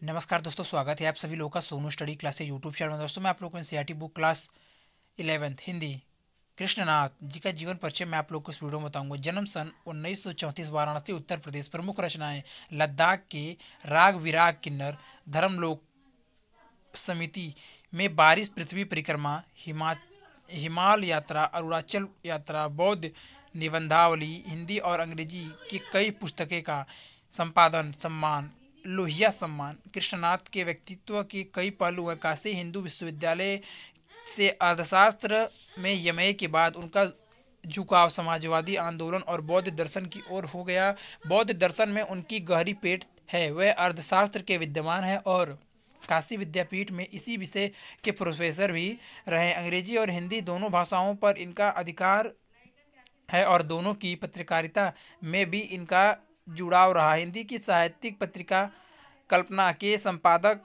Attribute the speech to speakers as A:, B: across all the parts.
A: नमस्कार दोस्तों, स्वागत है आप सभी लोगों का सोनू स्टडी क्लास के यूट्यूब चैनल में। दोस्तों मैं आप लोगों को NCERT book class 11th Hindi Krishnanath ji का जीवन परिचय मैं आप लोगों को इस वीडियो में बताऊंगा। जन्म सन 1934 वाराणसी उत्तर प्रदेश। प्रमुख रचनाएं लद्दाख के राग विराग किन्नर, धर्मलोक समिति में बारिश, पृथ्वी परिक्रमा, हिमाल यात्रा, अरुणाचल यात्रा, बौद्ध निबंधावली, हिंदी और अंग्रेजी की कई पुस्तकें का संपादन, सम्मान, लोहिया सम्मान। कृष्णनाथ के व्यक्तित्व के कई पहलू हैं। काशी हिंदू विश्वविद्यालय से अर्थशास्त्र में एमए के बाद उनका झुकाव समाजवादी आंदोलन और बौद्ध दर्शन की ओर हो गया। बौद्ध दर्शन में उनकी गहरी पेट है। वह अर्थशास्त्र के विद्वान हैं और काशी विद्यापीठ में इसी विषय के प्रोफेसर भी रहे। अंग्रेजी और हिंदी दोनों भाषाओं पर इनका अधिकार है और दोनों की पत्रकारिता में भी इनका जुड़ाव रहा। हिंदी की साहित्यिक पत्रिका कल्पना के संपादक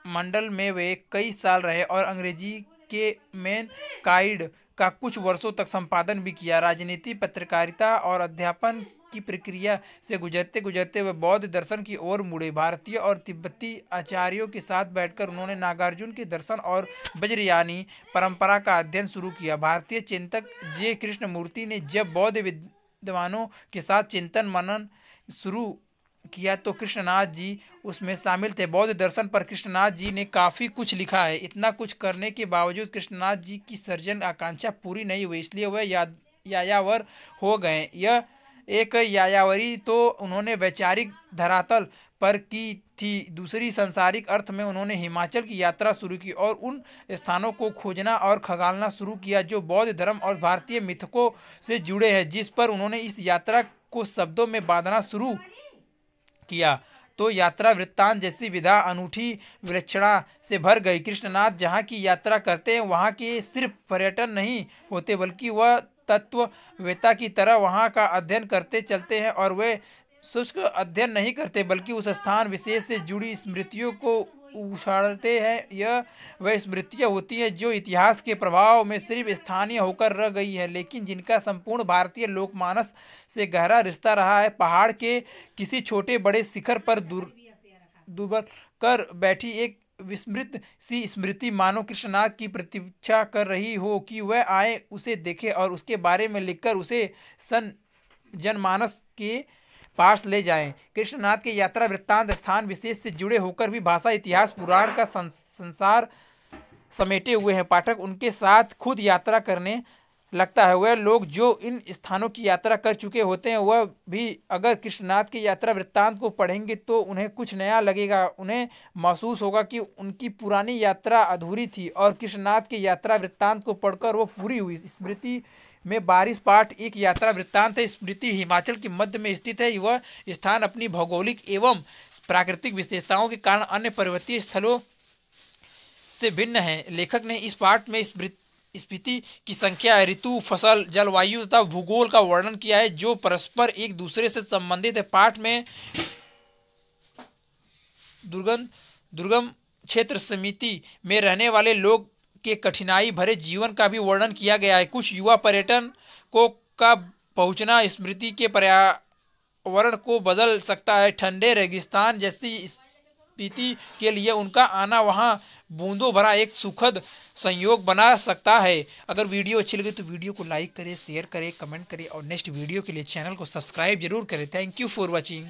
A: मंडल में वे कई साल रहे और अंग्रेजी के मेन काइड का कुछ वर्षों तक संपादन भी किया। राजनीति, पत्रकारिता और अध्यापन की प्रक्रिया से गुजरते गुजरते वे बौद्ध दर्शन की ओर मुड़े। भारतीय और तिब्बती आचार्यों के साथ बैठकर उन्होंने नागार्जुन के दर्शन और वज्रयानी परंपरा का अध्ययन शुरू किया। भारतीय चिंतक जे कृष्णमूर्ति ने जब बौद्ध विद्वानों के साथ चिंतन मनन शुरू किया तो कृष्णनाथ जी उसमें शामिल थे। बौद्ध दर्शन पर कृष्णनाथ जी ने काफ़ी कुछ लिखा है। इतना कुछ करने के बावजूद कृष्णनाथ जी की सर्जन आकांक्षा पूरी नहीं हुई, इसलिए वह यायावर हो गए। यह एक यायावरी तो उन्होंने वैचारिक धरातल पर की थी, दूसरी सांसारिक अर्थ में उन्होंने हिमाचल की यात्रा शुरू की और उन स्थानों को खोजना और खंगालना शुरू किया जो बौद्ध धर्म और भारतीय मिथकों से जुड़े हैं। जिस पर उन्होंने इस यात्रा को शब्दों में बांधना शुरू किया तो यात्रा वृत्तांत जैसी विधा अनूठी विलक्षणता से भर गई। कृष्णनाथ जहाँ की यात्रा करते हैं वहाँ के सिर्फ पर्यटन नहीं होते, बल्कि वह तत्ववेत्ता की तरह वहाँ का अध्ययन करते चलते हैं और वे शुष्क अध्ययन नहीं करते बल्कि उस स्थान विशेष से जुड़ी स्मृतियों को उछालते हैं। यह वह स्मृतियाँ होती हैं जो इतिहास के प्रभाव में सिर्फ स्थानीय होकर रह गई है, लेकिन जिनका संपूर्ण भारतीय लोकमानस से गहरा रिश्ता रहा है। पहाड़ के किसी छोटे बड़े शिखर पर दुबर कर बैठी एक विस्मृत सी स्मृति मानो कृष्णनाथ की प्रतीक्षा कर रही हो कि वह आए, उसे देखे और उसके बारे में लिखकर उसे जनमानस के पास ले जाएं। कृष्णनाथ के यात्रा वृत्तांत स्थान विशेष से जुड़े होकर भी भाषा, इतिहास, पुराण का संसार समेटे हुए हैं। पाठक उनके साथ खुद यात्रा करने लगता है। वह लोग जो इन स्थानों की यात्रा कर चुके होते हैं वह भी अगर कृष्णनाथ के यात्रा वृत्तांत को पढ़ेंगे तो उन्हें कुछ नया लगेगा। उन्हें महसूस होगा कि उनकी पुरानी यात्रा अधूरी थी और कृष्णनाथ के यात्रा वृत्तांत को पढ़कर वो पूरी हुई। स्मृति में बारिश पाठ एक यात्रा वृत्तांत है। स्मृति हिमाचल के मध्य में स्थित है। वह स्थान अपनी भौगोलिक एवं प्राकृतिक विशेषताओं के कारण अन्य पर्वतीय स्थलों से भिन्न है। लेखक ने इस पाठ में स्पीति की संख्या, ऋतु, फसल, जलवायु तथा भूगोल का वर्णन किया है जो परस्पर एक दूसरे से संबंधित है। पाठ में दुर्गम क्षेत्र समिति में रहने वाले लोग के कठिनाई भरे जीवन का भी वर्णन किया गया है। कुछ युवा पर्यटन को का पहुंचना स्मृति के पर्यावरण को बदल सकता है। ठंडे रेगिस्तान जैसी स्थिति के लिए उनका आना वहां बूंदों भरा एक सुखद संयोग बना सकता है। अगर वीडियो अच्छी लगे तो वीडियो को लाइक करें, शेयर करें, कमेंट करें और नेक्स्ट वीडियो के लिए चैनल को सब्सक्राइब जरूर करें। Thank you for watching.